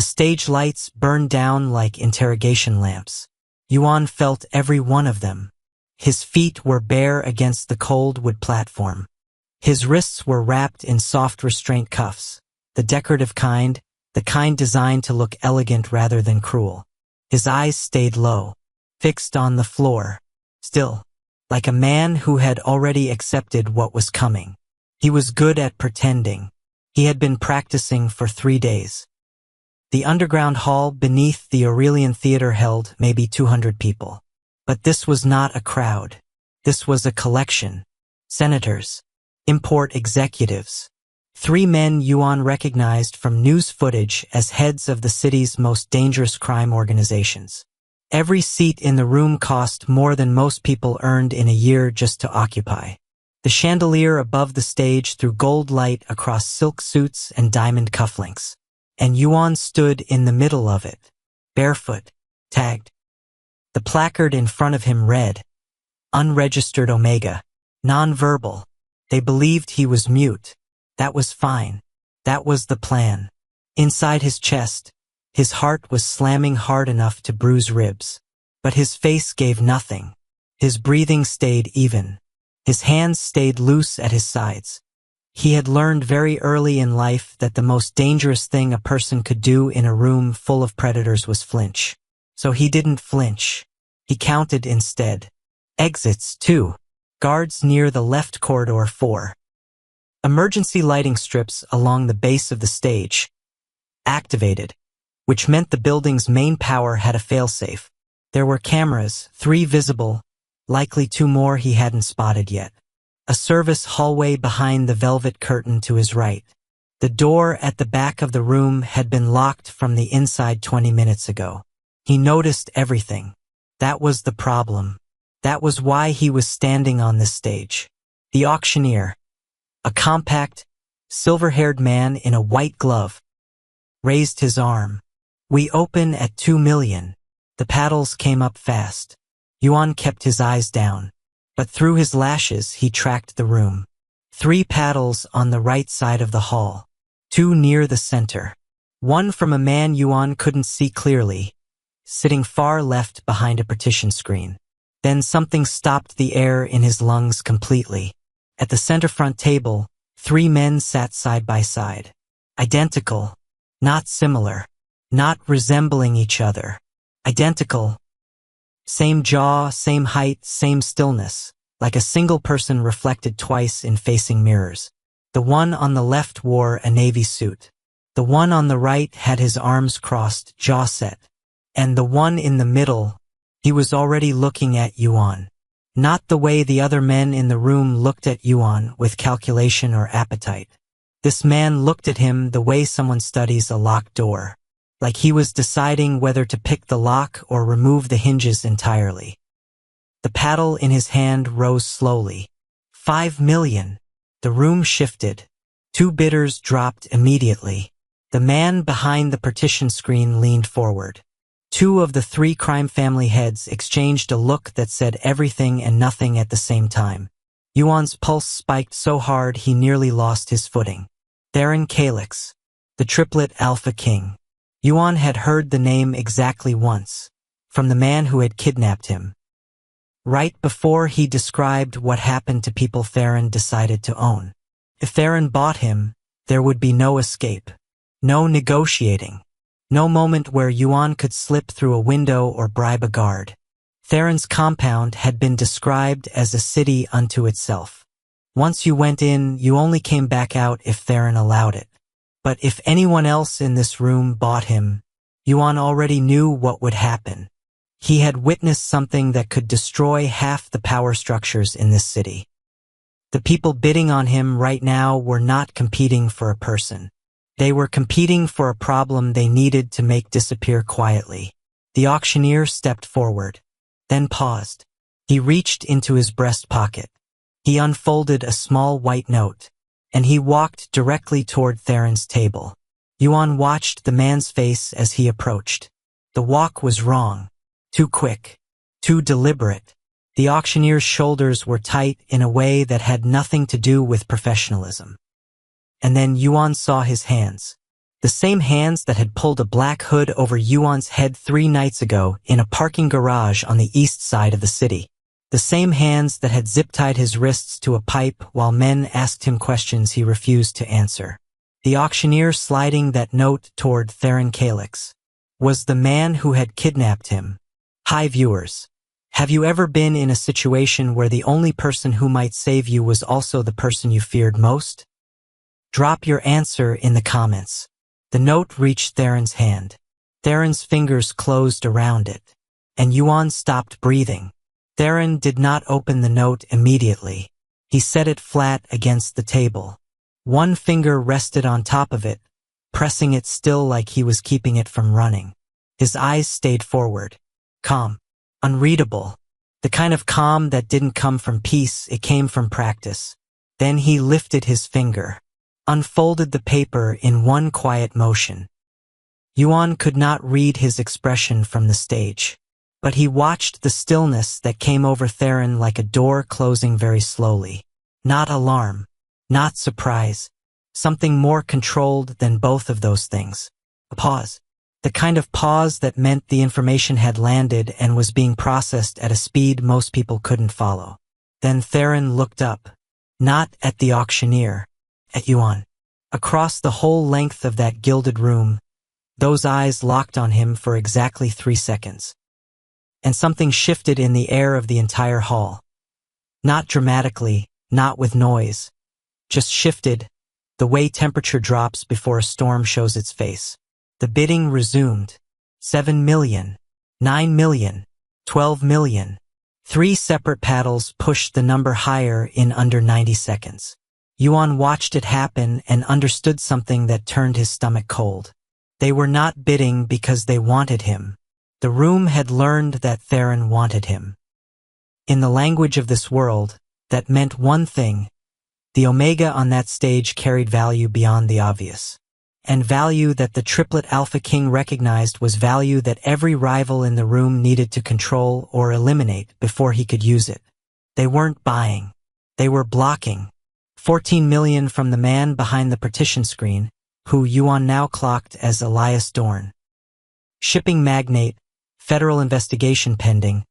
The stage lights burned down like interrogation lamps. Yuan felt every one of them. His feet were bare against the cold wood platform. His wrists were wrapped in soft restraint cuffs, the decorative kind, the kind designed to look elegant rather than cruel. His eyes stayed low, fixed on the floor, still, like a man who had already accepted what was coming. He was good at pretending. He had been practicing for 3 days. The underground hall beneath the Aurelian Theater held maybe 200 people. But this was not a crowd. This was a collection. Senators, import executives. 3 men Yuan recognized from news footage as heads of the city's most dangerous crime organizations. Every seat in the room cost more than most people earned in a year just to occupy. The chandelier above the stage threw gold light across silk suits and diamond cufflinks. And Yuan stood in the middle of it, barefoot, tagged. The placard in front of him read, "Unregistered Omega, non-verbal." They believed he was mute. That was fine. That was the plan. Inside his chest, his heart was slamming hard enough to bruise ribs. But his face gave nothing. His breathing stayed even. His hands stayed loose at his sides. He had learned very early in life that the most dangerous thing a person could do in a room full of predators was flinch. So he didn't flinch. He counted instead. Exits 2. Guards near the left corridor 4. Emergency lighting strips along the base of the stage. Activated, which meant the building's main power had a failsafe. There were cameras, 3 visible, likely 2 more he hadn't spotted yet. A service hallway behind the velvet curtain to his right. The door at the back of the room had been locked from the inside 20 minutes ago. He noticed everything. That was the problem. That was why he was standing on this stage. The auctioneer, a compact, silver-haired man in a white glove, raised his arm. "We open at 2 million. The paddles came up fast. Yuan kept his eyes down. But through his lashes he tracked the room. 3 paddles on the right side of the hall. 2 near the center. 1 from a man Yuan couldn't see clearly, sitting far left behind a partition screen. Then something stopped the air in his lungs completely. At the center front table, 3 men sat side by side. Identical. Not similar. Not resembling each other. Identical. Same jaw, same height, same stillness, like a single person reflected twice in facing mirrors. The one on the left wore a navy suit. The one on the right had his arms crossed, jaw set. And the one in the middle, he was already looking at Yuan. Not the way the other men in the room looked at Yuan with calculation or appetite. This man looked at him the way someone studies a locked door. Like he was deciding whether to pick the lock or remove the hinges entirely. The paddle in his hand rose slowly. 5 million. The room shifted. 2 bidders dropped immediately. The man behind the partition screen leaned forward. 2 of the 3 crime family heads exchanged a look that said everything and nothing at the same time. Yuan's pulse spiked so hard he nearly lost his footing. Theron Calyx, the Triplet Alpha King. Yuan had heard the name exactly once, from the man who had kidnapped him. Right before he described what happened to people Theron decided to own. If Theron bought him, there would be no escape, no negotiating, no moment where Yuan could slip through a window or bribe a guard. Theron's compound had been described as a city unto itself. Once you went in, you only came back out if Theron allowed it. But if anyone else in this room bought him, Yuan already knew what would happen. He had witnessed something that could destroy half the power structures in this city. The people bidding on him right now were not competing for a person. They were competing for a problem they needed to make disappear quietly. The auctioneer stepped forward, then paused. He reached into his breast pocket. He unfolded a small white note, and he walked directly toward Theron's table. Yuan watched the man's face as he approached. The walk was wrong. Too quick. Too deliberate. The auctioneer's shoulders were tight in a way that had nothing to do with professionalism. And then Yuan saw his hands. The same hands that had pulled a black hood over Yuan's head 3 nights ago in a parking garage on the east side of the city. The same hands that had zip-tied his wrists to a pipe while men asked him questions he refused to answer. The auctioneer sliding that note toward Theron Calix was the man who had kidnapped him. Hi viewers. Have you ever been in a situation where the only person who might save you was also the person you feared most? Drop your answer in the comments. The note reached Theron's hand. Theron's fingers closed around it, and Yuan stopped breathing. Theron did not open the note immediately. He set it flat against the table. One finger rested on top of it, pressing it still like he was keeping it from running. His eyes stayed forward. Calm. Unreadable. The kind of calm that didn't come from peace, it came from practice. Then he lifted his finger, unfolded the paper in one quiet motion. Yuan could not read his expression from the stage, but he watched the stillness that came over Theron like a door closing very slowly. Not alarm, not surprise, something more controlled than both of those things. A pause. The kind of pause that meant the information had landed and was being processed at a speed most people couldn't follow. Then Theron looked up, not at the auctioneer, at Yuan. Across the whole length of that gilded room, those eyes locked on him for exactly 3 seconds. And something shifted in the air of the entire hall. Not dramatically, not with noise, just shifted, the way temperature drops before a storm shows its face. The bidding resumed. 7 million, 9 million, 12 million. 3 separate paddles pushed the number higher in under 90 seconds. Yuan watched it happen and understood something that turned his stomach cold. They were not bidding because they wanted him. The room had learned that Theron wanted him. In the language of this world, that meant one thing. The Omega on that stage carried value beyond the obvious. And value that the Triplet Alpha King recognized was value that every rival in the room needed to control or eliminate before he could use it. They weren't buying. They were blocking. 14 million from the man behind the partition screen, who Yuan now clocked as Elias Dorn. Shipping magnate, federal investigation pending.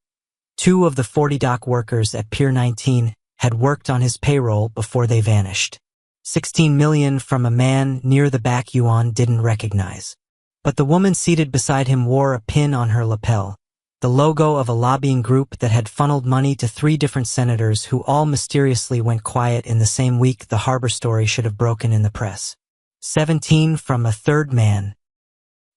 2 of the 40 dock workers at Pier 19 had worked on his payroll before they vanished. 16 million from a man near the back Yuan didn't recognize. But the woman seated beside him wore a pin on her lapel, the logo of a lobbying group that had funneled money to 3 different senators who all mysteriously went quiet in the same week the Harbor story should have broken in the press. 17 from a third man.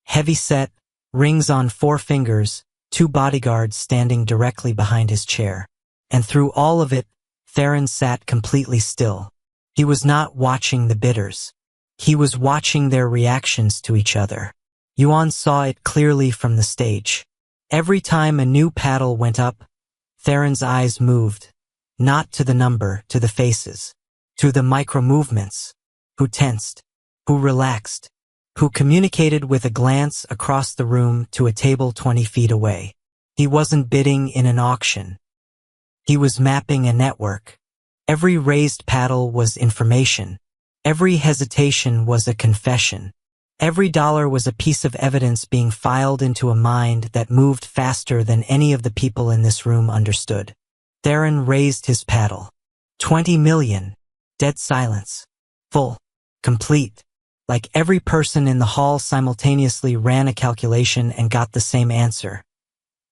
Heavy set, rings on 4 fingers, 2 bodyguards standing directly behind his chair. And through all of it, Theron sat completely still. He was not watching the bidders. He was watching their reactions to each other. Yuan saw it clearly from the stage. Every time a new paddle went up, Theron's eyes moved, not to the number, to the faces, to the micro-movements, who tensed, who relaxed, who communicated with a glance across the room to a table 20 feet away. He wasn't bidding in an auction. He was mapping a network. Every raised paddle was information. Every hesitation was a confession. Every dollar was a piece of evidence being filed into a mind that moved faster than any of the people in this room understood. Theron raised his paddle. 20 million. Dead silence. Full. Complete. Like every person in the hall simultaneously ran a calculation and got the same answer.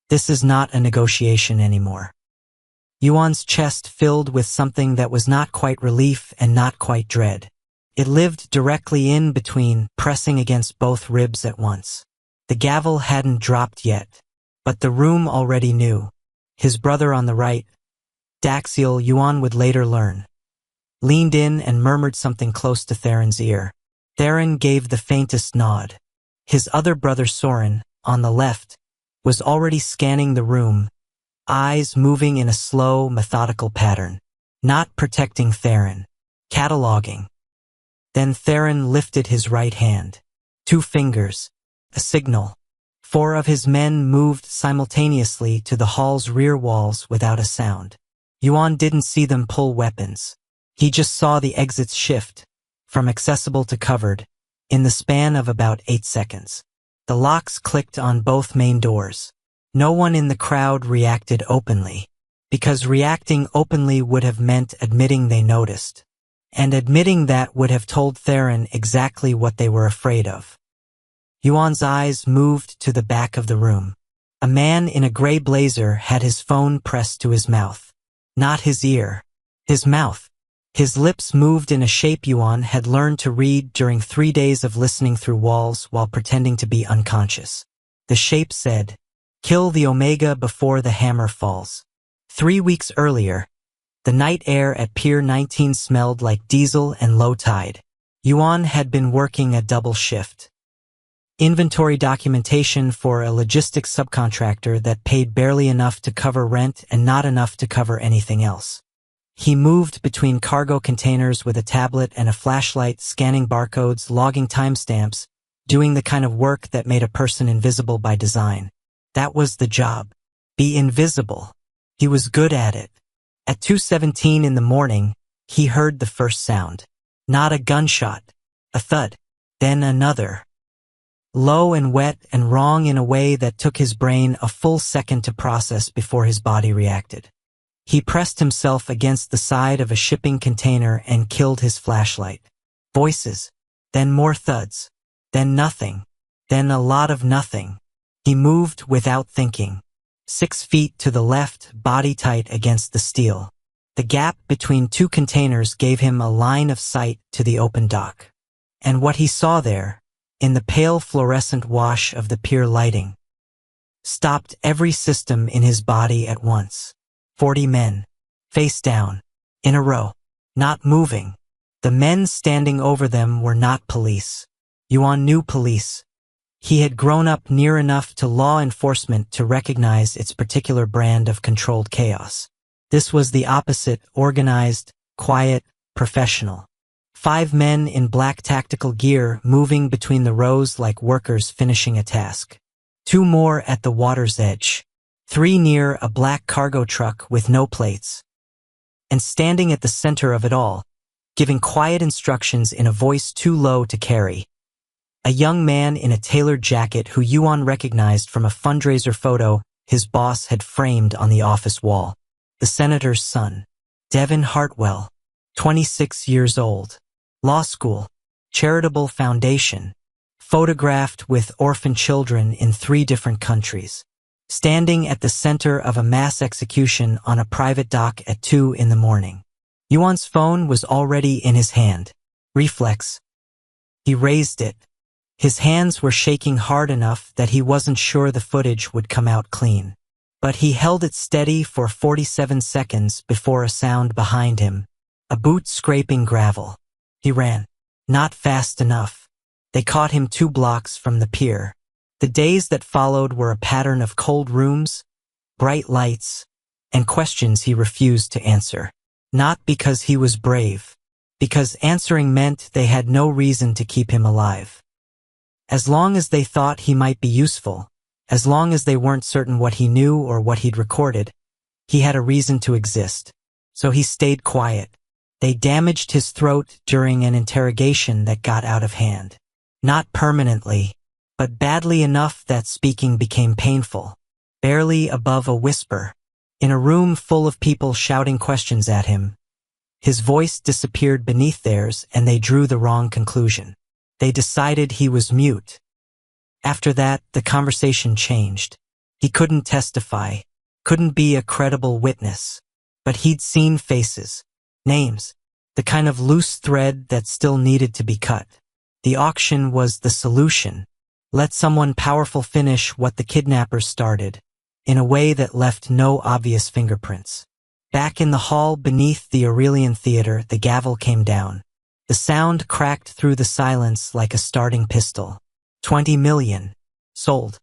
This is not a negotiation anymore. Yuan's chest filled with something that was not quite relief and not quite dread. It lived directly in between, pressing against both ribs at once. The gavel hadn't dropped yet, but the room already knew. His brother on the right, Daxiel, Yuan would later learn, leaned in and murmured something close to Theron's ear. Theron gave the faintest nod. His other brother Soren, on the left, was already scanning the room, eyes moving in a slow, methodical pattern, not protecting Theron, cataloging. Then Theron lifted his right hand. 2 fingers, a signal. 4 of his men moved simultaneously to the hall's rear walls without a sound. Yuan didn't see them pull weapons. He just saw the exits shift, from accessible to covered, in the span of about 8 seconds. The locks clicked on both main doors. No one in the crowd reacted openly, because reacting openly would have meant admitting they noticed. And admitting that would have told Theron exactly what they were afraid of. Yuan's eyes moved to the back of the room. A man in a gray blazer had his phone pressed to his mouth. Not his ear. His mouth. His lips moved in a shape Yuan had learned to read during 3 days of listening through walls while pretending to be unconscious. The shape said, "Kill the Omega before the hammer falls." 3 weeks earlier, the night air at Pier 19 smelled like diesel and low tide. Yuan had been working a double shift. Inventory documentation for a logistics subcontractor that paid barely enough to cover rent and not enough to cover anything else. He moved between cargo containers with a tablet and a flashlight, scanning barcodes, logging timestamps, doing the kind of work that made a person invisible by design. That was the job. Be invisible. He was good at it. At 2:17 in the morning, he heard the first sound. Not a gunshot. A thud. Then another. Low and wet and wrong in a way that took his brain a full second to process before his body reacted. He pressed himself against the side of a shipping container and killed his flashlight. Voices. Then more thuds. Then nothing. Then a lot of nothing. He moved without thinking. 6 feet to the left, body tight against the steel. The gap between 2 containers gave him a line of sight to the open dock. And what he saw there, in the pale fluorescent wash of the pier lighting, stopped every system in his body at once. 40 men, face down, in a row, not moving. The men standing over them were not police. Yuan knew police. He had grown up near enough to law enforcement to recognize its particular brand of controlled chaos. This was the opposite: organized, quiet, professional. 5 men in black tactical gear moving between the rows like workers finishing a task. 2 more at the water's edge. 3 near a black cargo truck with no plates. And standing at the center of it all, giving quiet instructions in a voice too low to carry, a young man in a tailored jacket who Yuan recognized from a fundraiser photo his boss had framed on the office wall. The senator's son, Devin Hartwell, 26 years old. Law school, charitable foundation, photographed with orphan children in 3 different countries. Standing at the center of a mass execution on a private dock at 2 in the morning. Yuan's phone was already in his hand. Reflex. He raised it. His hands were shaking hard enough that he wasn't sure the footage would come out clean. But he held it steady for 47 seconds before a sound behind him. A boot scraping gravel. He ran. Not fast enough. They caught him 2 blocks from the pier. The days that followed were a pattern of cold rooms, bright lights, and questions he refused to answer. Not because he was brave, because answering meant they had no reason to keep him alive. As long as they thought he might be useful, as long as they weren't certain what he knew or what he'd recorded, he had a reason to exist. So he stayed quiet. They damaged his throat during an interrogation that got out of hand. Not permanently, but badly enough that speaking became painful, barely above a whisper. In a room full of people shouting questions at him, his voice disappeared beneath theirs and they drew the wrong conclusion. They decided he was mute. After that, the conversation changed. He couldn't testify, couldn't be a credible witness, but he'd seen faces, names, the kind of loose thread that still needed to be cut. The auction was the solution. Let someone powerful finish what the kidnappers started, in a way that left no obvious fingerprints. Back in the hall beneath the Aurelian Theater, the gavel came down. The sound cracked through the silence like a starting pistol. 20 million. Sold.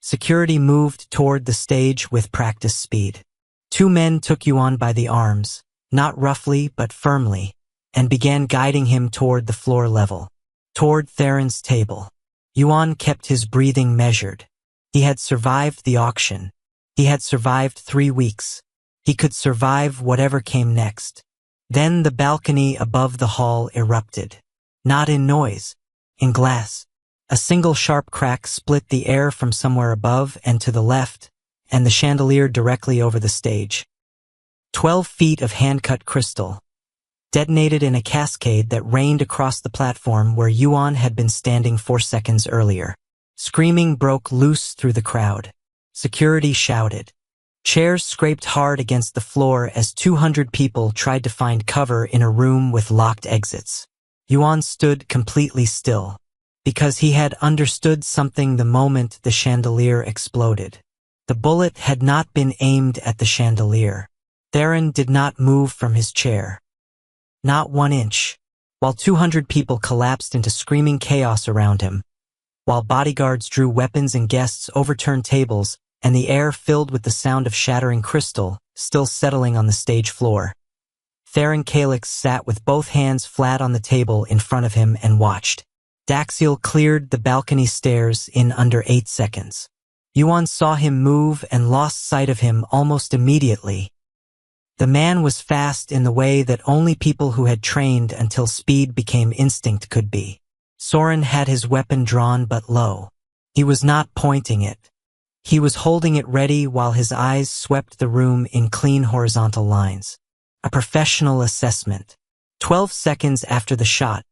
Security moved toward the stage with practice speed. 2 men took Yuan by the arms, not roughly but firmly, and began guiding him toward the floor level, toward Theron's table. Yuan kept his breathing measured. He had survived the auction. He had survived 3 weeks. He could survive whatever came next. Then the balcony above the hall erupted. Not in noise, in glass. A single sharp crack split the air from somewhere above and to the left, and the chandelier directly over the stage. 12 feet of hand-cut crystal detonated in a cascade that rained across the platform where Yuan had been standing 4 seconds earlier. Screaming broke loose through the crowd. Security shouted. Chairs scraped hard against the floor as 200 people tried to find cover in a room with locked exits. Yuan stood completely still, because he had understood something the moment the chandelier exploded. The bullet had not been aimed at the chandelier. Theron did not move from his chair. Not 1 inch. While 200 people collapsed into screaming chaos around him, while bodyguards drew weapons and guests overturned tables, and the air filled with the sound of shattering crystal, still settling on the stage floor. Theron Calyx sat with both hands flat on the table in front of him and watched. Daxiel cleared the balcony stairs in under 8 seconds. Yuan saw him move and lost sight of him almost immediately. The man was fast in the way that only people who had trained until speed became instinct could be. Soren had his weapon drawn but low. He was not pointing it. He was holding it ready while his eyes swept the room in clean horizontal lines. A professional assessment. 12 seconds after the shot,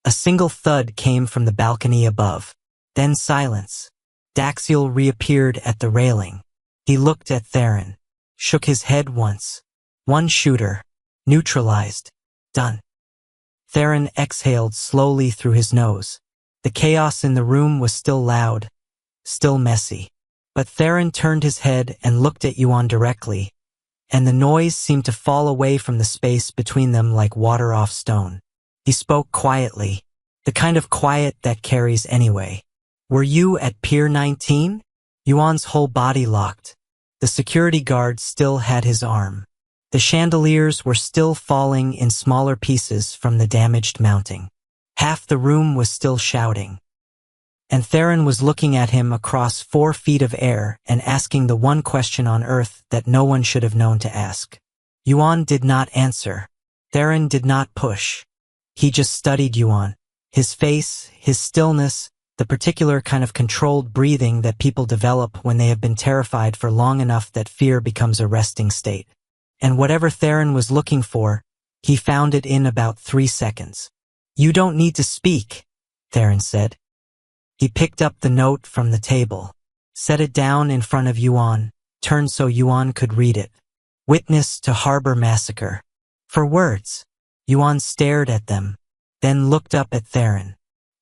a single thud came from the balcony above. Then silence. Daxiel reappeared at the railing. He looked at Theron, shook his head once. 1 shooter. Neutralized. Done. Theron exhaled slowly through his nose. The chaos in the room was still loud, still messy. But Theron turned his head and looked at Yuan directly, and the noise seemed to fall away from the space between them like water off stone. He spoke quietly, the kind of quiet that carries anyway. Were you at Pier 19? Yuan's whole body locked. The security guard still had his arm. The chandeliers were still falling in smaller pieces from the damaged mounting. Half the room was still shouting. And Theron was looking at him across 4 feet of air and asking the one question on Earth that no one should have known to ask. Yuan did not answer. Theron did not push. He just studied Yuan. His face, his stillness, the particular kind of controlled breathing that people develop when they have been terrified for long enough that fear becomes a resting state. And whatever Theron was looking for, he found it in about 3 seconds. You don't need to speak, Theron said. He picked up the note from the table, set it down in front of Yuan, turned so Yuan could read it. Witness to Harbor Massacre. For words. Yuan stared at them, then looked up at Theron.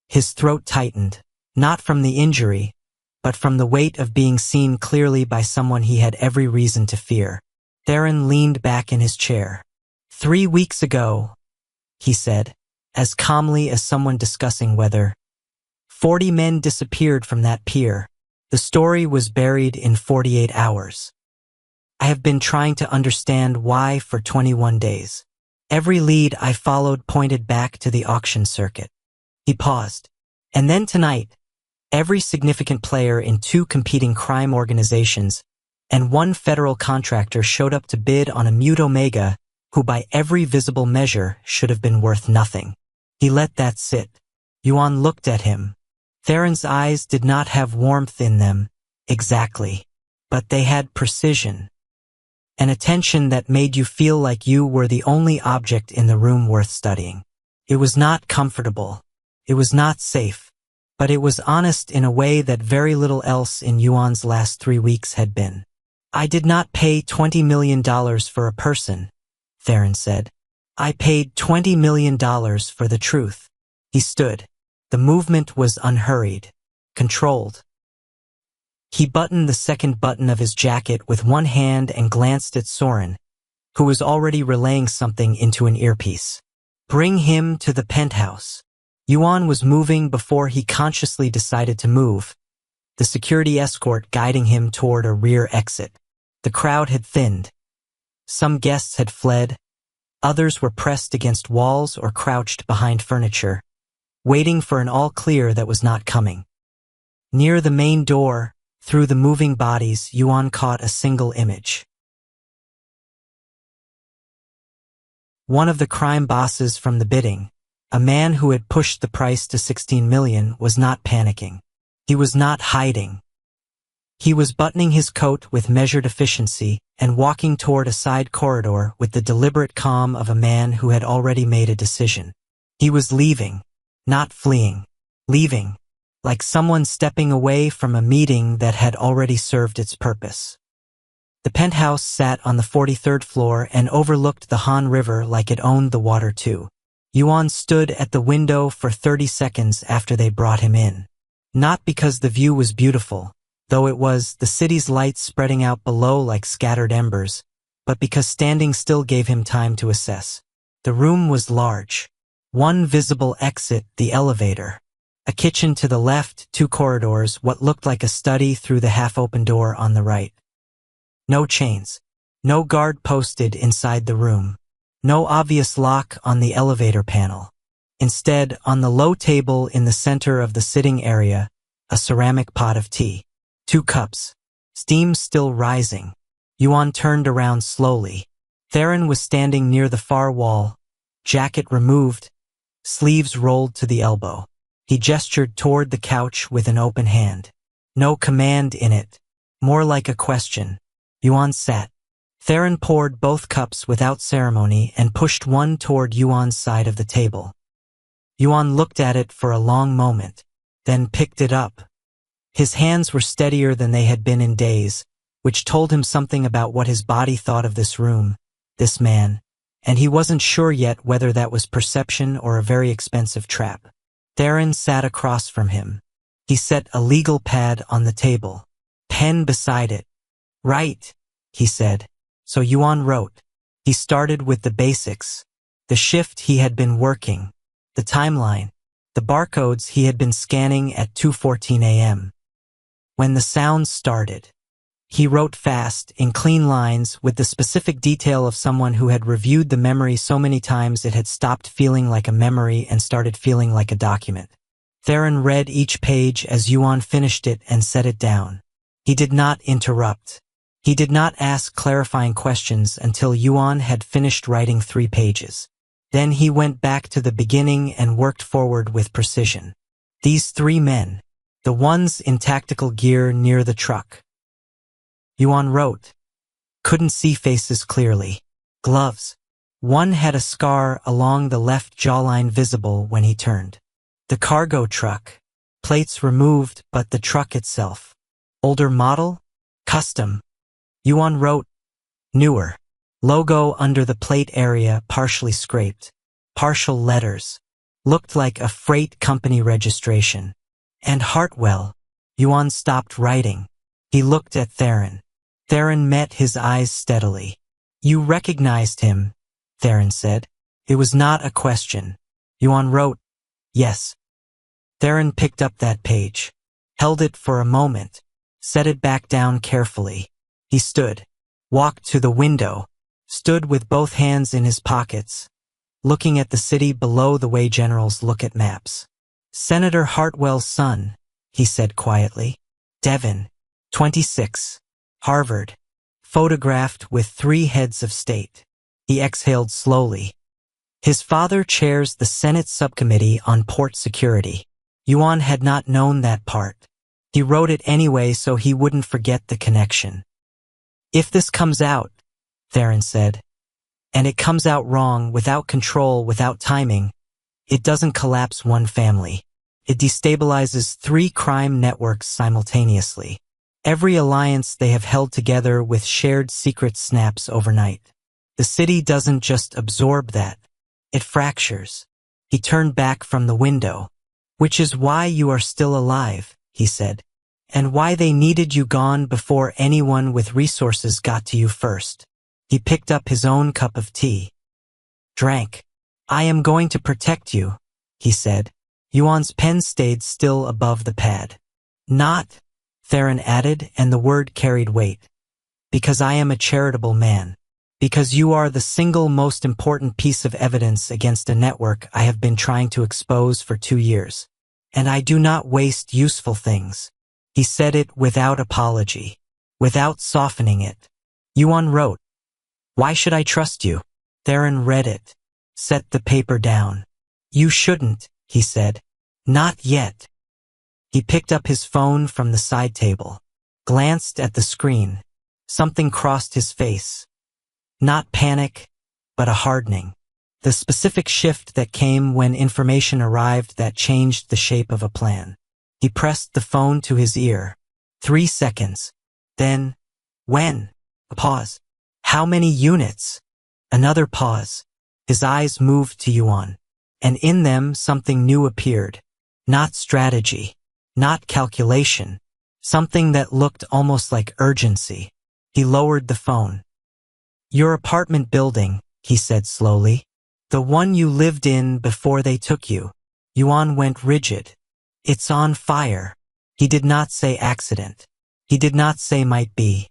His throat tightened, not from the injury, but from the weight of being seen clearly by someone he had every reason to fear. Theron leaned back in his chair. 3 weeks ago, he said, as calmly as someone discussing weather, 40 men disappeared from that pier. The story was buried in 48 hours. I have been trying to understand why for 21 days. Every lead I followed pointed back to the auction circuit. He paused. And then tonight, every significant player in 2 competing crime organizations and 1 federal contractor showed up to bid on a mute Omega who by every visible measure should have been worth nothing. He let that sit. Yuan looked at him. Theron's eyes did not have warmth in them, exactly, but they had precision. An attention that made you feel like you were the only object in the room worth studying. It was not comfortable. It was not safe. But it was honest in a way that very little else in Yuan's last 3 weeks had been. I did not pay $20 million for a person, Theron said. I paid $20 million for the truth. He stood. The movement was unhurried, controlled. He buttoned the second button of his jacket with one hand and glanced at Soren, who was already relaying something into an earpiece. Bring him to the penthouse. Yuan was moving before he consciously decided to move, the security escort guiding him toward a rear exit. The crowd had thinned. Some guests had fled. Others were pressed against walls or crouched behind furniture, waiting for an all-clear that was not coming. Near the main door, through the moving bodies, Yuan caught a single image. One of the crime bosses from the bidding, A man who had pushed the price to 16 million was not panicking. He was not hiding. He was buttoning his coat with measured efficiency and walking toward a side corridor with the deliberate calm of a man who had already made a decision. He was leaving, not fleeing. Leaving, like someone stepping away from a meeting that had already served its purpose. The penthouse sat on the 43rd floor and overlooked the Han River like it owned the water too. Yuan stood at the window for 30 seconds after they brought him in. Not because the view was beautiful, though it was, the city's lights spreading out below like scattered embers, but because standing still gave him time to assess. The room was large. One visible exit, the elevator. A kitchen to the left, 2 corridors, what looked like a study through the half-open door on the right. No chains. No guard posted inside the room. No obvious lock on the elevator panel. Instead, on the low table in the center of the sitting area, a ceramic pot of tea. 2 cups. Steam still rising. Yuan turned around slowly. Theron was standing near the far wall, jacket removed, sleeves rolled to the elbow. He gestured toward the couch with an open hand. No command in it, more like a question. Yuan sat. Theron poured both cups without ceremony and pushed one toward Yuan's side of the table. Yuan looked at it for a long moment, then picked it up. His hands were steadier than they had been in days, which told him something about what his body thought of this room, this man, and he wasn't sure yet whether that was perception or a very expensive trap. Theron sat across from him. He set a legal pad on the table, pen beside it. Right, he said. So Yuan wrote. He started with the basics, the shift he had been working, the timeline, the barcodes he had been scanning at 2:14 a.m. When the sounds started, he wrote fast, in clean lines, with the specific detail of someone who had reviewed the memory so many times it had stopped feeling like a memory and started feeling like a document. Theron read each page as Yuan finished it and set it down. He did not interrupt. He did not ask clarifying questions until Yuan had finished writing 3 pages. Then he went back to the beginning and worked forward with precision. These 3 men, the ones in tactical gear near the truck. Yuan wrote. Couldn't see faces clearly. Gloves. One had a scar along the left jawline visible when he turned. The cargo truck. Plates removed, but the truck itself. Older model? Custom. Yuan wrote. Newer. Logo under the plate area partially scraped. Partial letters. Looked like a freight company registration. And Hartwell. Yuan stopped writing. He looked at Theron. Theron met his eyes steadily. You recognized him, Theron said. It was not a question. Yuan wrote. Yes. Theron picked up that page. Held it for a moment. Set it back down carefully. He stood. Walked to the window. Stood with both hands in his pockets. Looking at the city below the way generals look at maps. Senator Hartwell's son, he said quietly. Devin, 26. Harvard. Photographed with 3 heads of state. He exhaled slowly. His father chairs the Senate subcommittee on port security. Yuan had not known that part. He wrote it anyway so he wouldn't forget the connection. If this comes out, Theron said, and it comes out wrong, without control, without timing, it doesn't collapse one family. It destabilizes 3 crime networks simultaneously. Every alliance they have held together with shared secret snaps overnight. The city doesn't just absorb that. It fractures. He turned back from the window. Which is why you are still alive, he said. And why they needed you gone before anyone with resources got to you first. He picked up his own cup of tea. Drank. I am going to protect you, he said. Yuan's pen stayed still above the pad. Not, Theron added, and the word carried weight. Because I am a charitable man. Because you are the single most important piece of evidence against a network I have been trying to expose for 2 years. And I do not waste useful things. He said it without apology, without softening it. Yuan wrote. Why should I trust you? Theron read it, set the paper down. You shouldn't, he said. Not yet. He picked up his phone from the side table, glanced at the screen. Something crossed his face. Not panic, but a hardening. The specific shift that came when information arrived that changed the shape of a plan. He pressed the phone to his ear. 3 seconds. Then, when? A pause. How many units? Another pause. His eyes moved to Yuan, and in them something new appeared. Not strategy, not calculation, something that looked almost like urgency. He lowered the phone. Your apartment building, he said slowly. The one you lived in before they took you. Yuan went rigid. It's on fire. He did not say accident. He did not say might be.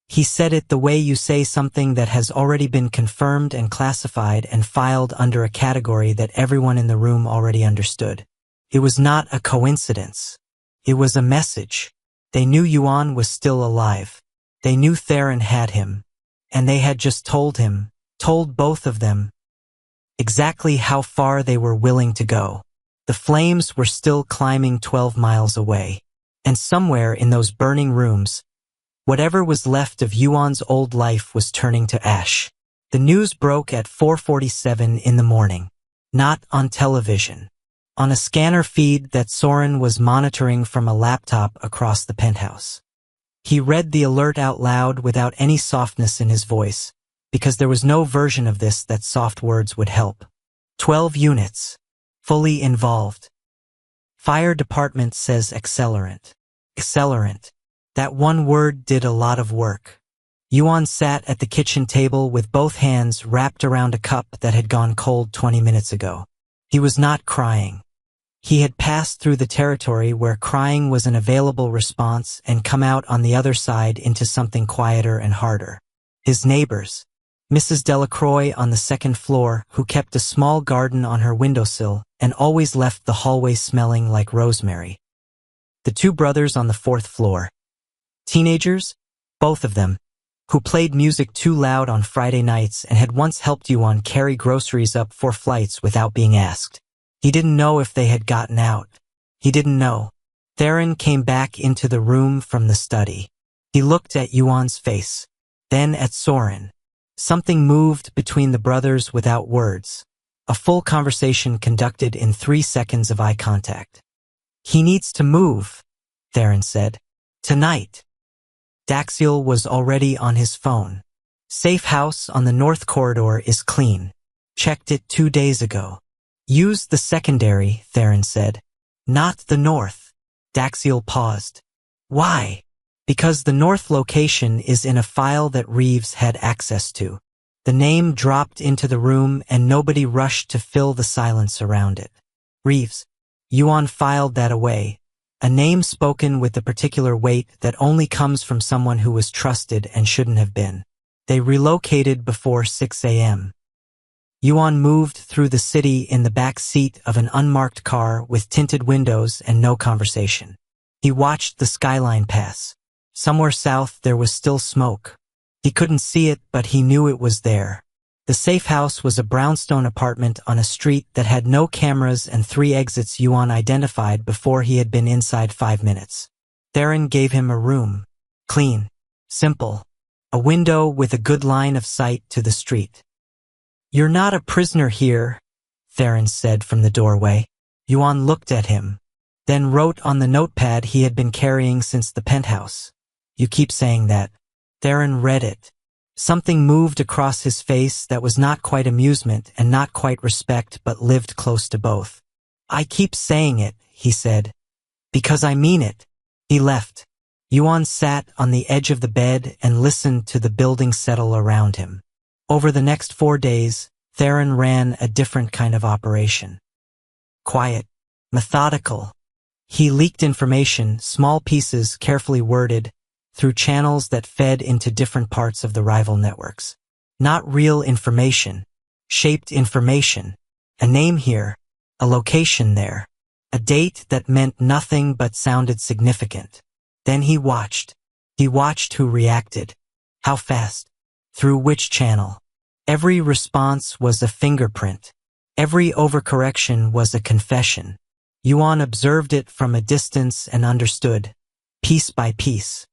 He said it the way you say something that has already been confirmed and classified and filed under a category that everyone in the room already understood. It was not a coincidence. It was a message. They knew Yuan was still alive. They knew Theron had him. And they had just told him, told both of them, exactly how far they were willing to go. The flames were still climbing 12 miles away. And somewhere in those burning rooms, whatever was left of Yuan's old life was turning to ash. The news broke at 4:47 in the morning. Not on television. On a scanner feed that Soren was monitoring from a laptop across the penthouse. He read the alert out loud without any softness in his voice, because there was no version of this that soft words would help. 12 units. Fully involved. Fire department says accelerant. Accelerant. That one word did a lot of work. Yuan sat at the kitchen table with both hands wrapped around a cup that had gone cold 20 minutes ago. He was not crying. He had passed through the territory where crying was an available response and come out on the other side into something quieter and harder. His neighbors, Mrs. Delacroix on the second floor, who kept a small garden on her windowsill and always left the hallway smelling like rosemary. The 2 brothers on the 4th floor. Teenagers, both of them, who played music too loud on Friday nights and had once helped Yuan carry groceries up 4 flights without being asked. He didn't know if they had gotten out. He didn't know. Theron came back into the room from the study. He looked at Yuan's face, then at Soren. Something moved between the brothers without words. A full conversation conducted in 3 seconds of eye contact. He needs to move, Theron said. Tonight. Daxiel was already on his phone. Safe house on the north corridor is clean. Checked it 2 days ago. Use the secondary, Theron said. Not the north. Daxiel paused. Why? Because the north location is in a file that Reeves had access to. The name dropped into the room and nobody rushed to fill the silence around it. Reeves. Yuan filed that away. A name spoken with the particular weight that only comes from someone who was trusted and shouldn't have been. They relocated before 6 a.m. Yuan moved through the city in the back seat of an unmarked car with tinted windows and no conversation. He watched the skyline pass. Somewhere south there was still smoke. He couldn't see it, but he knew it was there. The safe house was a brownstone apartment on a street that had no cameras and 3 exits Yuan identified before he had been inside 5 minutes. Theron gave him a room. Clean. Simple. A window with a good line of sight to the street. You're not a prisoner here, Theron said from the doorway. Yuan looked at him, then wrote on the notepad he had been carrying since the penthouse. You keep saying that. Theron read it. Something moved across his face that was not quite amusement and not quite respect but lived close to both. I keep saying it, he said. Because I mean it. He left. Yuan sat on the edge of the bed and listened to the building settle around him. Over the next 4 days, Theron ran a different kind of operation. Quiet. Methodical. He leaked information, small pieces carefully worded, through channels that fed into different parts of the rival networks. Not real information. Shaped information. A name here. A location there. A date that meant nothing but sounded significant. Then he watched. He watched who reacted. How fast. Through which channel. Every response was a fingerprint. Every overcorrection was a confession. Yuan observed it from a distance and understood, piece by piece,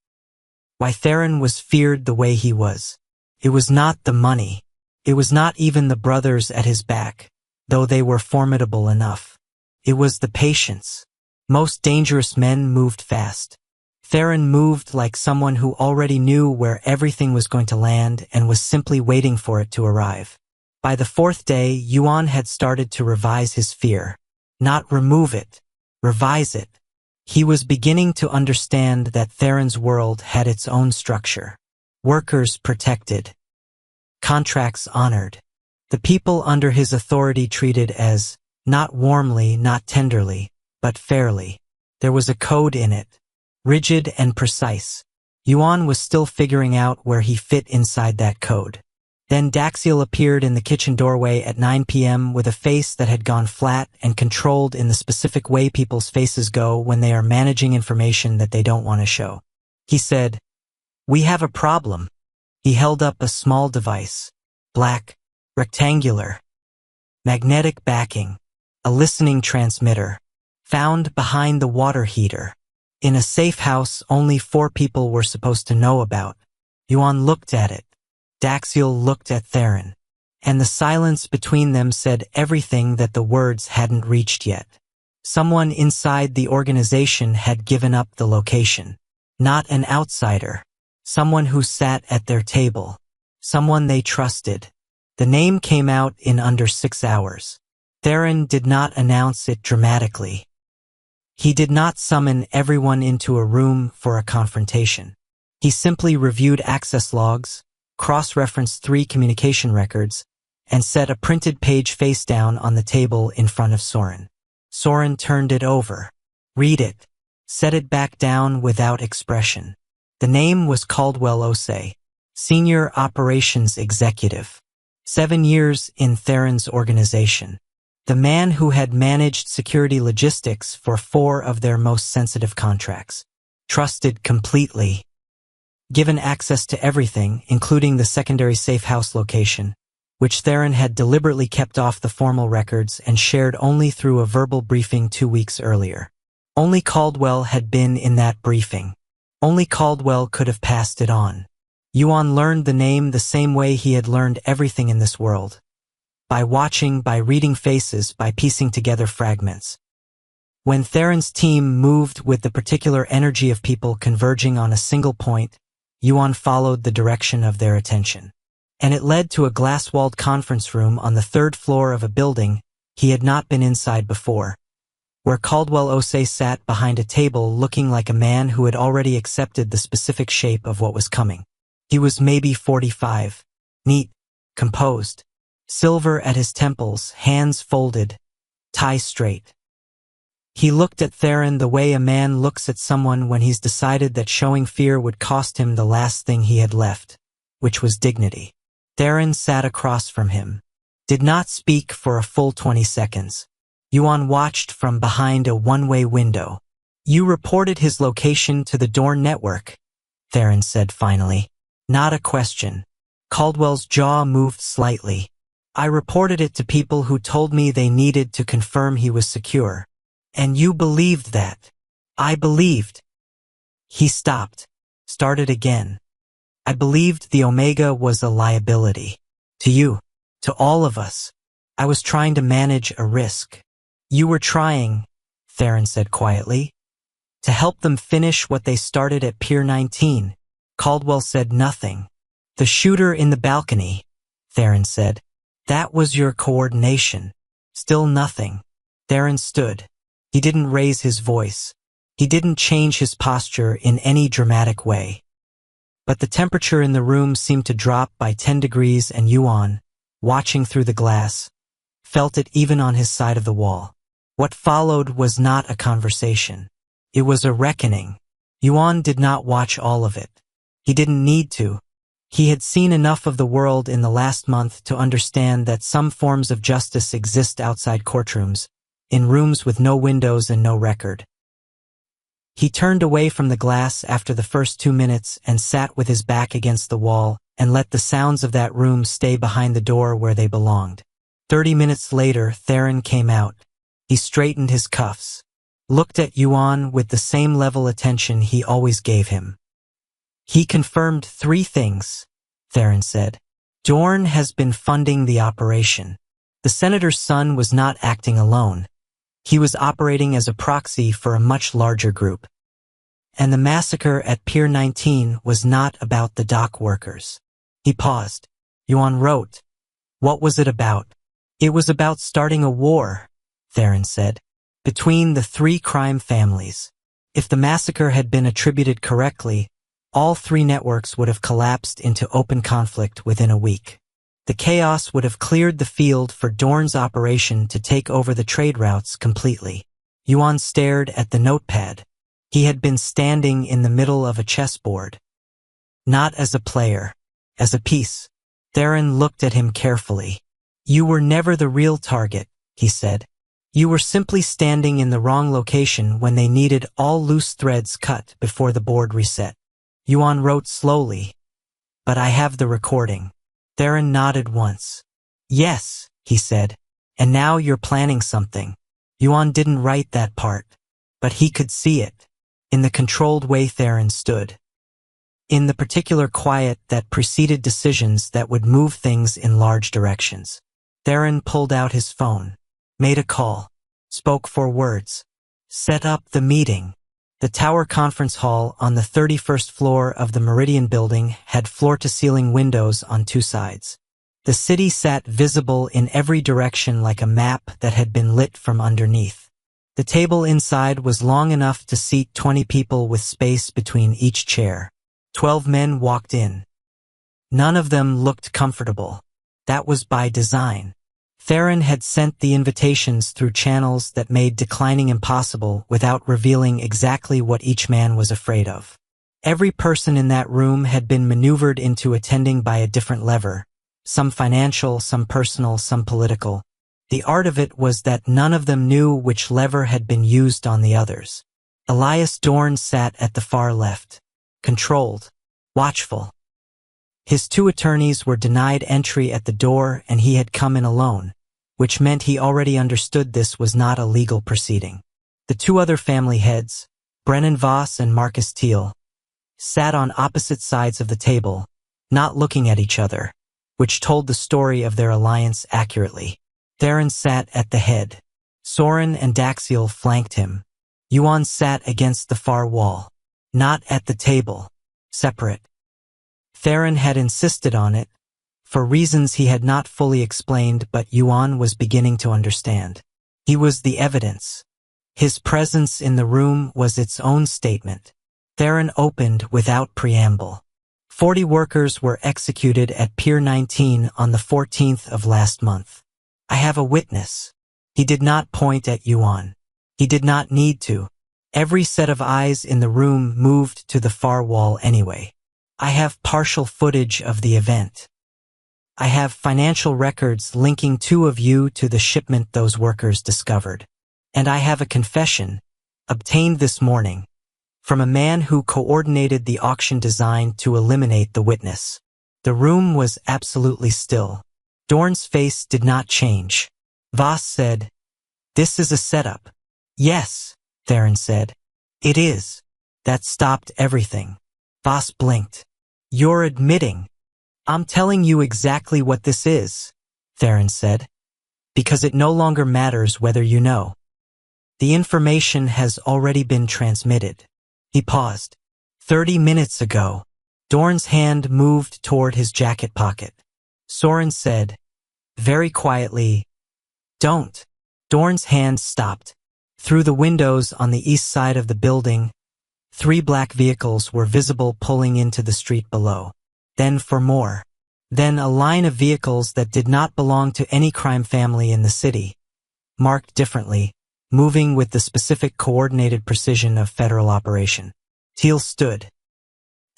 why Theron was feared the way he was. It was not the money. It was not even the brothers at his back, though they were formidable enough. It was the patience. Most dangerous men moved fast. Theron moved like someone who already knew where everything was going to land and was simply waiting for it to arrive. By the fourth day, Yuan had started to revise his fear. Not remove it, revise it. He was beginning to understand that Theron's world had its own structure. Workers protected. Contracts honored. The people under his authority treated as, not warmly, not tenderly, but fairly. There was a code in it. Rigid and precise. Yuan was still figuring out where he fit inside that code. Then Daxiel appeared in the kitchen doorway at 9 p.m. with a face that had gone flat and controlled in the specific way people's faces go when they are managing information that they don't want to show. He said, "We have a problem." He held up a small device. Black, rectangular, magnetic backing, a listening transmitter, found behind the water heater. In a safe house only 4 people were supposed to know about. Yuan looked at it. Daxiel looked at Theron. And the silence between them said everything that the words hadn't reached yet. Someone inside the organization had given up the location. Not an outsider. Someone who sat at their table. Someone they trusted. The name came out in under 6 hours. Theron did not announce it dramatically. He did not summon everyone into a room for a confrontation. He simply reviewed access logs, cross-referenced 3 communication records, and set a printed page face down on the table in front of Soren. Soren turned it over. Read it. Set it back down without expression. The name was Caldwell Osei, Senior Operations Executive. 7 years in Theron's organization. The man who had managed security logistics for 4 of their most sensitive contracts. Trusted completely. Given access to everything, including the secondary safe house location, which Theron had deliberately kept off the formal records and shared only through a verbal briefing 2 weeks earlier. Only Caldwell had been in that briefing. Only Caldwell could have passed it on. Yuan learned the name the same way he had learned everything in this world. By watching, by reading faces, by piecing together fragments. When Theron's team moved with the particular energy of people converging on a single point, Yuan followed the direction of their attention. And it led to a glass-walled conference room on the 3rd floor of a building he had not been inside before, where Caldwell Osei sat behind a table looking like a man who had already accepted the specific shape of what was coming. He was maybe 45, neat, composed, silver at his temples, hands folded, tie straight. He looked at Theron the way a man looks at someone when he's decided that showing fear would cost him the last thing he had left, which was dignity. Theron sat across from him, did not speak for a full 20 seconds. Yuan watched from behind a one-way window. "You reported his location to the Dorn network," Theron said finally. Not a question. Caldwell's jaw moved slightly. "I reported it to people who told me they needed to confirm he was secure. And you believed that." "I believed." He stopped, started again. "I believed the Omega was a liability. To you, to all of us. I was trying to manage a risk." "You were trying," Theron said quietly, "to help them finish what they started at Pier 19. Caldwell said nothing. "The shooter in the balcony," Theron said. "That was your coordination." Still nothing. Theron stood. He didn't raise his voice. He didn't change his posture in any dramatic way. But the temperature in the room seemed to drop by 10 degrees, and Yuan, watching through the glass, felt it even on his side of the wall. What followed was not a conversation. It was a reckoning. Yuan did not watch all of it. He didn't need to. He had seen enough of the world in the last month to understand that some forms of justice exist outside courtrooms, in rooms with no windows and no record. He turned away from the glass after the first 2 minutes and sat with his back against the wall and let the sounds of that room stay behind the door where they belonged. 30 minutes later, Theron came out. He straightened his cuffs, looked at Yuan with the same level attention he always gave him. He confirmed 3 things, Theron said. Dorn has been funding the operation. The senator's son was not acting alone. He was operating as a proxy for a much larger group. And the massacre at Pier 19 was not about the dock workers. He paused. Yuan wrote, "What was it about?" "It was about starting a war," Theron said, "between the 3 crime families. If the massacre had been attributed correctly, all 3 networks would have collapsed into open conflict within a week. The chaos would have cleared the field for Dorn's operation to take over the trade routes completely." Yuan stared at the notepad. He had been standing in the middle of a chessboard. Not as a player, as a piece. Theron looked at him carefully. "You were never the real target," he said. "You were simply standing in the wrong location when they needed all loose threads cut before the board reset." Yuan wrote slowly, "But I have the recording." Theron nodded once. "Yes," he said, "and now you're planning something." Yuan didn't write that part, but he could see it, in the controlled way Theron stood. In the particular quiet that preceded decisions that would move things in large directions. Theron pulled out his phone, made a call, spoke 4 words. Set up the meeting. The tower conference hall on the 31st floor of the Meridian building had floor-to-ceiling windows on 2 sides. The city sat visible in every direction like a map that had been lit from underneath. The table inside was long enough to seat 20 people with space between each chair. 12 men walked in. None of them looked comfortable. That was by design. Theron had sent the invitations through channels that made declining impossible without revealing exactly what each man was afraid of. Every person in that room had been maneuvered into attending by a different lever, some financial, some personal, some political. The art of it was that none of them knew which lever had been used on the others. Elias Dorn sat at the far left, controlled, watchful. His 2 attorneys were denied entry at the door and he had come in alone, which meant he already understood this was not a legal proceeding. The 2 other family heads, Brennan Voss and Marcus Thiel, sat on opposite sides of the table, not looking at each other, which told the story of their alliance accurately. Theron sat at the head. Soren and Daxiel flanked him. Yuan sat against the far wall, not at the table, separate. Theron had insisted on it, for reasons he had not fully explained, but Yuan was beginning to understand. He was the evidence. His presence in the room was its own statement. Theron opened without preamble. 40 workers were executed at Pier 19 on the 14th of last month. I have a witness. He did not point at Yuan. He did not need to. Every set of eyes in the room moved to the far wall anyway. I have partial footage of the event. I have financial records linking 2 of you to the shipment those workers discovered. And I have a confession, obtained this morning, from a man who coordinated the auction designed to eliminate the witness. The room was absolutely still. Dorn's face did not change. Voss said, "This is a setup." "Yes," Theron said. "It is." That stopped everything. Voss blinked. "You're admitting." "I'm telling you exactly what this is," Theron said, "because it no longer matters whether you know. The information has already been transmitted." He paused. 30 minutes ago. Dorn's hand moved toward his jacket pocket. Soren said, very quietly, "Don't." Dorn's hand stopped. Through the windows on the east side of the building, 3 black vehicles were visible pulling into the street below. Then 4 more. Then a line of vehicles that did not belong to any crime family in the city, marked differently, moving with the specific coordinated precision of federal operation. Thiel stood,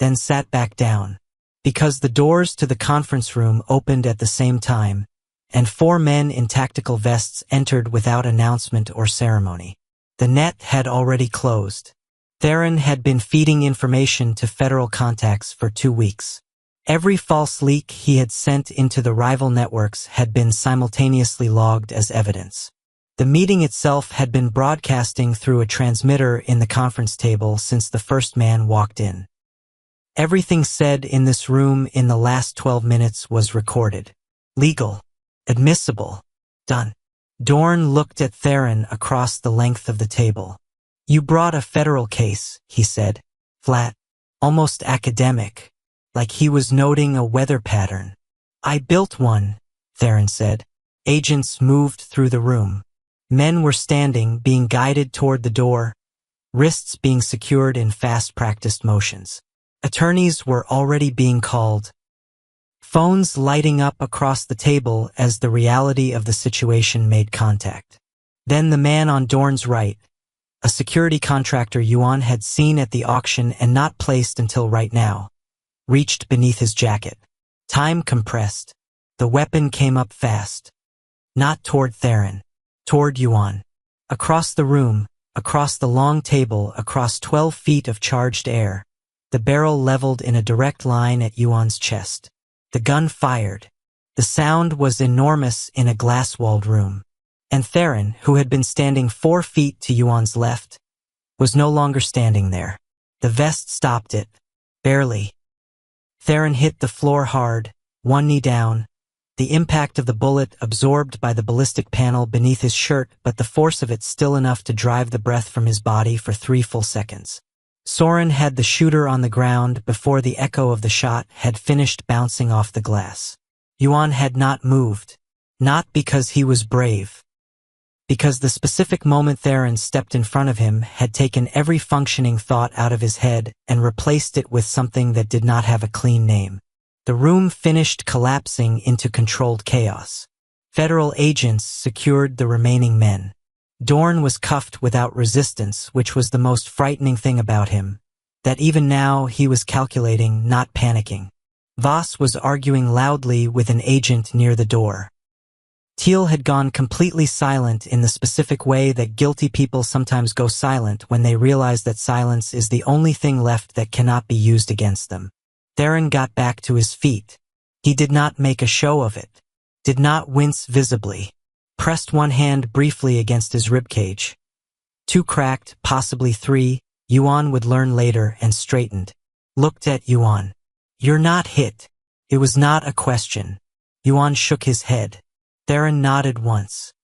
then sat back down, because the doors to the conference room opened at the same time, and 4 men in tactical vests entered without announcement or ceremony. The net had already closed. Theron had been feeding information to federal contacts for 2 weeks. Every false leak he had sent into the rival networks had been simultaneously logged as evidence. The meeting itself had been broadcasting through a transmitter in the conference table since the first man walked in. Everything said in this room in the last 12 minutes was recorded. Legal. Admissible. Done. Dorn looked at Theron across the length of the table. You brought a federal case, he said. Flat. Almost academic. Like he was noting a weather pattern. I built one, Theron said. Agents moved through the room. Men were standing, being guided toward the door, wrists being secured in fast practiced motions. Attorneys were already being called. Phones lighting up across the table as the reality of the situation made contact. Then the man on Dorn's right, a security contractor Yuan had seen at the auction and not placed until right now, reached beneath his jacket. Time compressed. The weapon came up fast. Not toward Theron. Toward Yuan. Across the room, across the long table, across 12 feet of charged air, the barrel leveled in a direct line at Yuan's chest. The gun fired. The sound was enormous in a glass-walled room. And Theron, who had been standing 4 feet to Yuan's left, was no longer standing there. The vest stopped it. Barely. Theron hit the floor hard, one knee down, the impact of the bullet absorbed by the ballistic panel beneath his shirt, but the force of it still enough to drive the breath from his body for 3 full seconds. Soren had the shooter on the ground before the echo of the shot had finished bouncing off the glass. Yuan had not moved, not because he was brave, because the specific moment Theron stepped in front of him had taken every functioning thought out of his head and replaced it with something that did not have a clean name. The room finished collapsing into controlled chaos. Federal agents secured the remaining men. Dorn was cuffed without resistance, which was the most frightening thing about him, that even now he was calculating, not panicking. Voss was arguing loudly with an agent near the door. Teal had gone completely silent in the specific way that guilty people sometimes go silent when they realize that silence is the only thing left that cannot be used against them. Theron got back to his feet. He did not make a show of it, did not wince visibly, pressed one hand briefly against his ribcage. 2 cracked, possibly 3, Yuan would learn later, and straightened. Looked at Yuan. You're not hit. It was not a question. Yuan shook his head. Theron nodded once.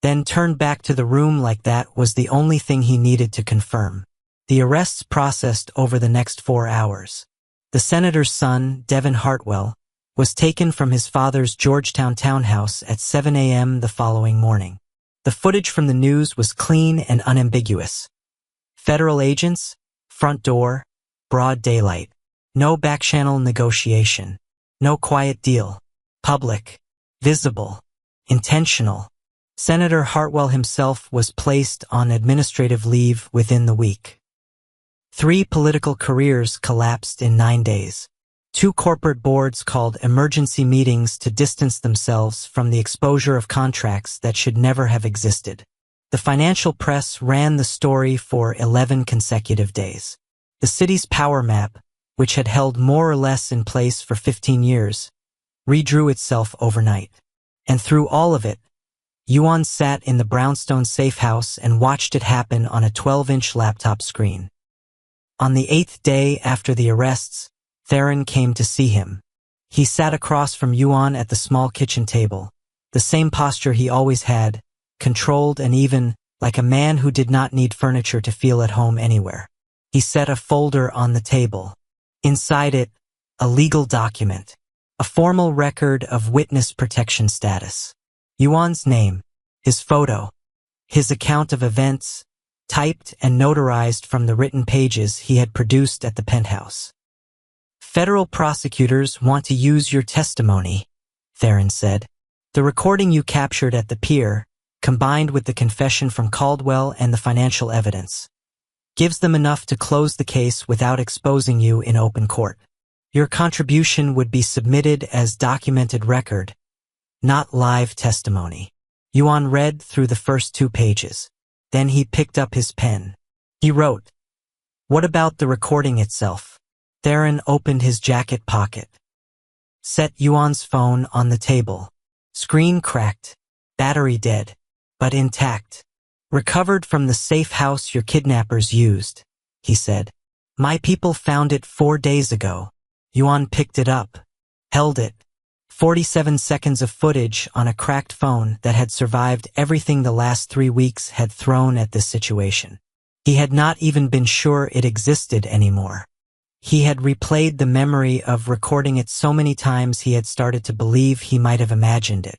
Then turned back to the room like that was the only thing he needed to confirm. The arrests processed over the next 4 hours. The senator's son, Devin Hartwell, was taken from his father's Georgetown townhouse at 7 a.m. the following morning. The footage from the news was clean and unambiguous. Federal agents, front door, broad daylight. No backchannel negotiation. No quiet deal. Public. Visible. Intentional. Senator Hartwell himself was placed on administrative leave within the week. 3 political careers collapsed in 9 days. 2 corporate boards called emergency meetings to distance themselves from the exposure of contracts that should never have existed. The financial press ran the story for 11 consecutive days. The city's power map, which had held more or less in place for 15 years, redrew itself overnight. And through all of it, Yuan sat in the brownstone safe house and watched it happen on a 12-inch laptop screen. On the 8th day after the arrests, Theron came to see him. He sat across from Yuan at the small kitchen table, the same posture he always had, controlled and even, like a man who did not need furniture to feel at home anywhere. He set a folder on the table. Inside it, a legal document, a formal record of witness protection status. Yuan's name, his photo, his account of events, typed and notarized from the written pages he had produced at the penthouse. Federal prosecutors want to use your testimony, Theron said. The recording you captured at the pier, combined with the confession from Caldwell and the financial evidence, gives them enough to close the case without exposing you in open court. Your contribution would be submitted as documented record, not live testimony. Yuan read through the first 2 pages. Then he picked up his pen. He wrote, "What about the recording itself?" Theron opened his jacket pocket. Set Yuan's phone on the table. Screen cracked. Battery dead, but intact. Recovered from the safe house your kidnappers used, he said. My people found it 4 days ago. Yuan picked it up. Held it. 47 seconds of footage on a cracked phone that had survived everything the last 3 weeks had thrown at this situation. He had not even been sure it existed anymore. He had replayed the memory of recording it so many times he had started to believe he might have imagined it.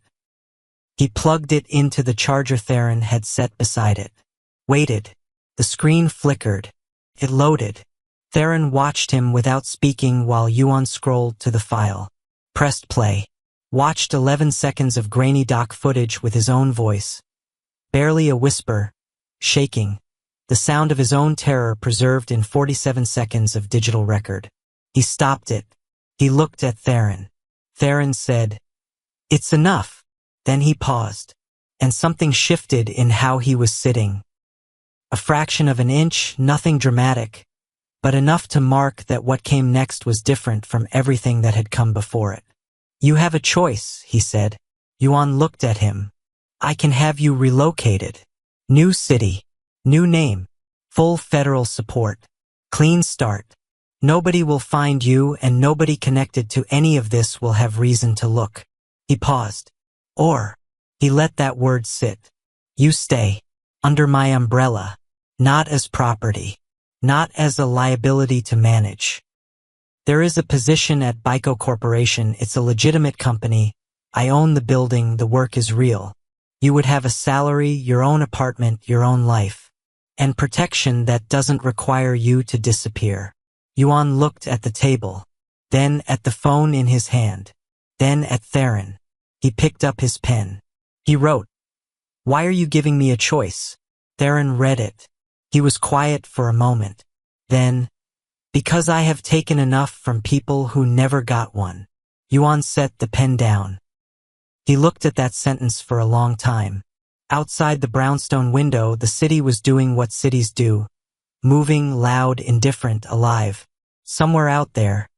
He plugged it into the charger Theron had set beside it. Waited. The screen flickered. It loaded. Theron watched him without speaking while Yuan scrolled to the file. Pressed play. Watched 11 seconds of grainy doc footage with his own voice. Barely a whisper. Shaking. The sound of his own terror preserved in 47 seconds of digital record. He stopped it. He looked at Theron. Theron said, "It's enough." Then he paused, and something shifted in how he was sitting. A fraction of an inch, nothing dramatic, but enough to mark that what came next was different from everything that had come before it. "You have a choice," he said. Yuan looked at him. "I can have you relocated. New city. New name. Full federal support. Clean start. Nobody will find you and nobody connected to any of this will have reason to look." He paused. "Or," he let that word sit. "You stay. Under my umbrella. Not as property. Not as a liability to manage. There is a position at Baico Corporation. It's a legitimate company. I own the building. The work is real. You would have a salary, your own apartment, your own life. And protection that doesn't require you to disappear." Yuan looked at the table, then at the phone in his hand, then at Theron. He picked up his pen. He wrote, "Why are you giving me a choice?" Theron read it. He was quiet for a moment. Then, "Because I have taken enough from people who never got one." Yuan set the pen down. He looked at that sentence for a long time. Outside the brownstone window, the city was doing what cities do. Moving, loud, indifferent, alive. Somewhere out there,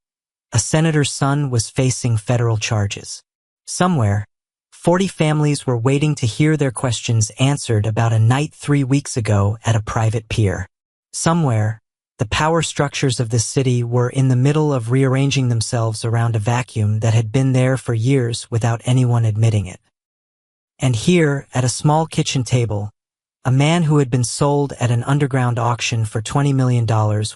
a senator's son was facing federal charges. Somewhere, 40 families were waiting to hear their questions answered about a night 3 weeks ago at a private pier. Somewhere, the power structures of this city were in the middle of rearranging themselves around a vacuum that had been there for years without anyone admitting it. And here, at a small kitchen table, a man who had been sold at an underground auction for $20 million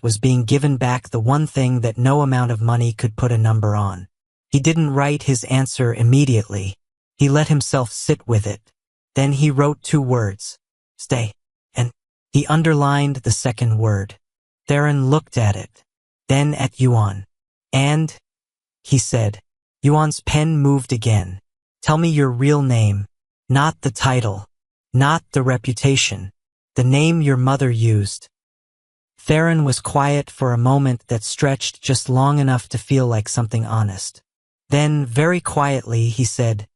was being given back the one thing that no amount of money could put a number on. He didn't write his answer immediately. He let himself sit with it. Then he wrote 2 words. "Stay." And he underlined the second word. Theron looked at it, then at Yuan. "And," he said. Yuan's pen moved again. "Tell me your real name. Not the title. Not the reputation. The name your mother used." Theron was quiet for a moment that stretched just long enough to feel like something honest. Then, very quietly, he said,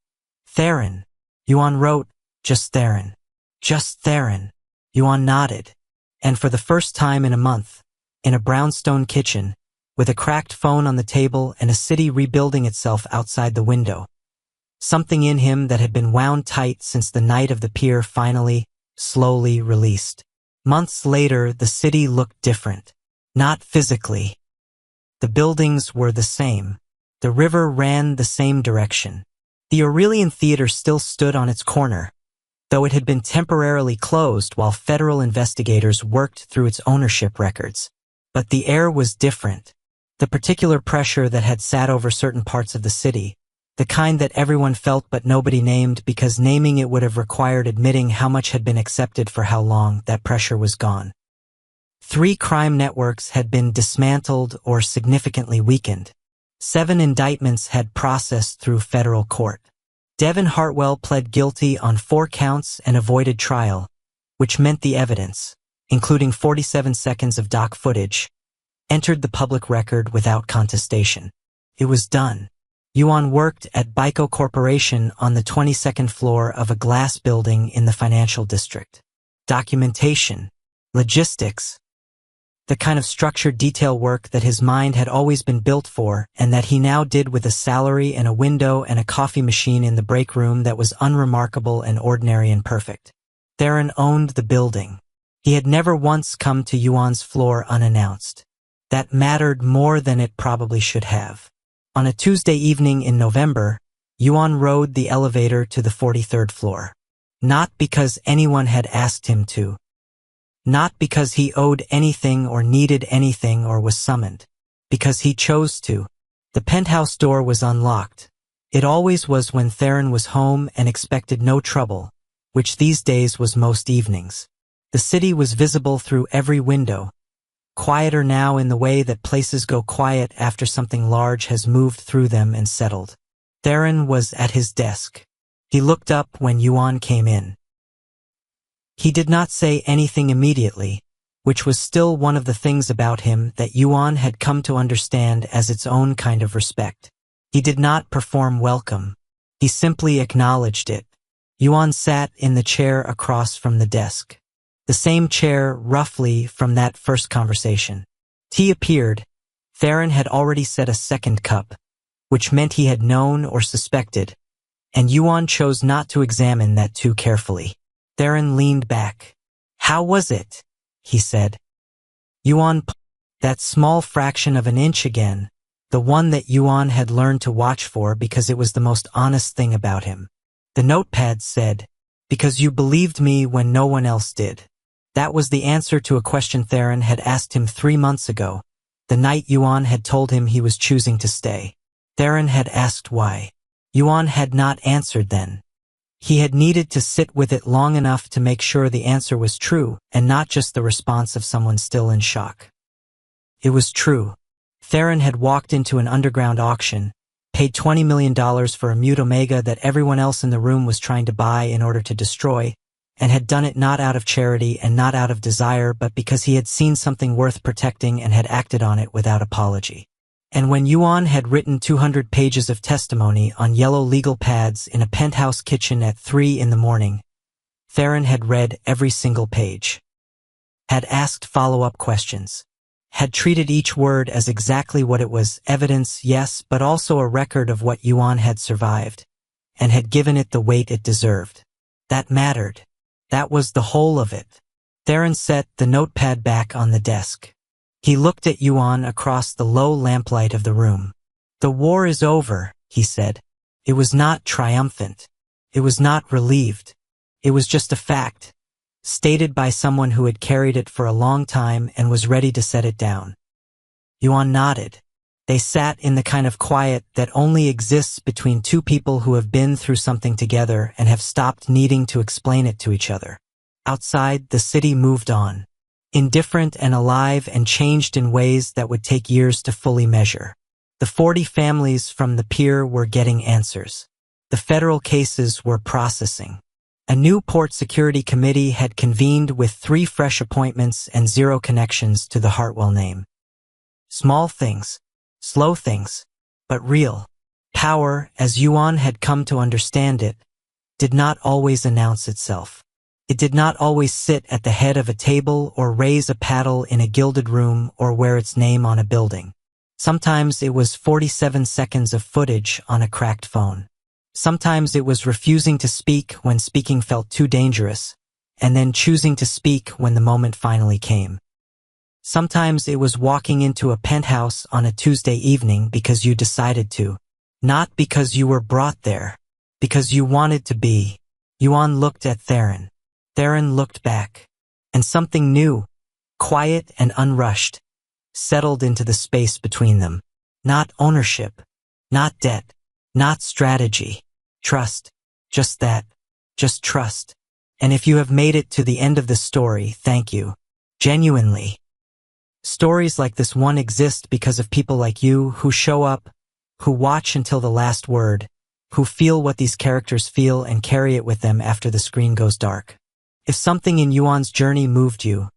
"Theron." Yuan wrote, "Just Theron." "Just Theron." Yuan nodded. And for the first time in a month, in a brownstone kitchen, with a cracked phone on the table and a city rebuilding itself outside the window, something in him that had been wound tight since the night of the pier finally, slowly released. Months later, the city looked different. Not physically. The buildings were the same. The river ran the same direction. The Aurelian Theater still stood on its corner, though it had been temporarily closed while federal investigators worked through its ownership records. But the air was different. The particular pressure that had sat over certain parts of the city, the kind that everyone felt but nobody named because naming it would have required admitting how much had been accepted for how long, that pressure was gone. 3 crime networks had been dismantled or significantly weakened. 7 indictments had processed through federal court. Devin Hartwell pled guilty on 4 counts and avoided trial, which meant the evidence, including 47 seconds of doc footage, entered the public record without contestation. It was done. Yuan worked at Baico Corporation on the 22nd floor of a glass building in the financial district. Documentation. Logistics. the kind of structured detail work that his mind had always been built for and that he now did with a salary and a window and a coffee machine in the break room that was unremarkable and ordinary and perfect. Theron owned the building. He had never once come to Yuan's floor unannounced. That mattered more than it probably should have. On a Tuesday evening in November, Yuan rode the elevator to the 43rd floor. Not because anyone had asked him to. Not because he owed anything or needed anything or was summoned. Because he chose to. The penthouse door was unlocked. It always was when Theron was home and expected no trouble, which these days was most evenings. The city was visible through every window. Quieter now in the way that places go quiet after something large has moved through them and settled. Theron was at his desk. He looked up when Yuan came in. He did not say anything immediately, which was still one of the things about him that Yuan had come to understand as its own kind of respect. He did not perform welcome. He simply acknowledged it. Yuan sat in the chair across from the desk. The same chair, roughly, from that first conversation. Tea appeared. Theron had already set a second cup, which meant he had known or suspected, and Yuan chose not to examine that too carefully. Theron leaned back. "How was it?" he said. Yuan, that small fraction of an inch again, the one that Yuan had learned to watch for because it was the most honest thing about him. The notepad said, "Because you believed me when no one else did." That was the answer to a question Theron had asked him 3 months ago, the night Yuan had told him he was choosing to stay. Theron had asked why. Yuan had not answered then. He had needed to sit with it long enough to make sure the answer was true and not just the response of someone still in shock. It was true. Theron had walked into an underground auction, paid $20 million for a mute omega that everyone else in the room was trying to buy in order to destroy, and had done it not out of charity and not out of desire but because he had seen something worth protecting and had acted on it without apology. And when Yuan had written 200 pages of testimony on yellow legal pads in a penthouse kitchen at 3 in the morning, Theron had read every single page. Had asked follow-up questions. Had treated each word as exactly what it was, evidence, yes, but also a record of what Yuan had survived, and had given it the weight it deserved. That mattered. That was the whole of it. Theron set the notepad back on the desk. He looked at Yuan across the low lamplight of the room. "The war is over," he said. It was not triumphant. It was not relieved. It was just a fact, stated by someone who had carried it for a long time and was ready to set it down. Yuan nodded. They sat in the kind of quiet that only exists between two people who have been through something together and have stopped needing to explain it to each other. Outside, the city moved on. Indifferent and alive and changed in ways that would take years to fully measure. The 40 families from the pier were getting answers. The federal cases were processing. A new port security committee had convened with 3 fresh appointments and 0 connections to the Hartwell name. Small things. Slow things, but real. Power, as Yuan had come to understand it, did not always announce itself. It did not always sit at the head of a table or raise a paddle in a gilded room or wear its name on a building. Sometimes it was 47 seconds of footage on a cracked phone. Sometimes it was refusing to speak when speaking felt too dangerous, and then choosing to speak when the moment finally came. Sometimes it was walking into a penthouse on a Tuesday evening because you decided to, not because you were brought there, because you wanted to be. Yuan looked at Theron. Theron looked back, and something new, quiet and unrushed, settled into the space between them. Not ownership, not debt, not strategy, trust, just that, just trust. And if you have made it to the end of this story, thank you. Genuinely. Stories like this one exist because of people like you who show up, who watch until the last word, who feel what these characters feel and carry it with them after the screen goes dark. If something in Yuan's journey moved you,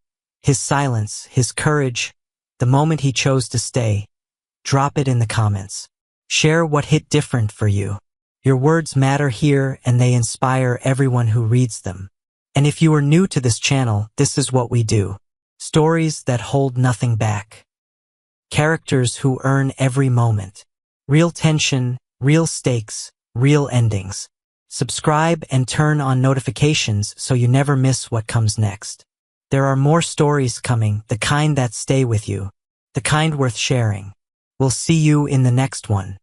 his silence, his courage, the moment he chose to stay, drop it in the comments. Share what hit different for you. Your words matter here and they inspire everyone who reads them. And if you are new to this channel, this is what we do. Stories that hold nothing back. Characters who earn every moment. Real tension, real stakes, real endings. Subscribe and turn on notifications so you never miss what comes next. There are more stories coming, the kind that stay with you, the kind worth sharing. We'll see you in the next one.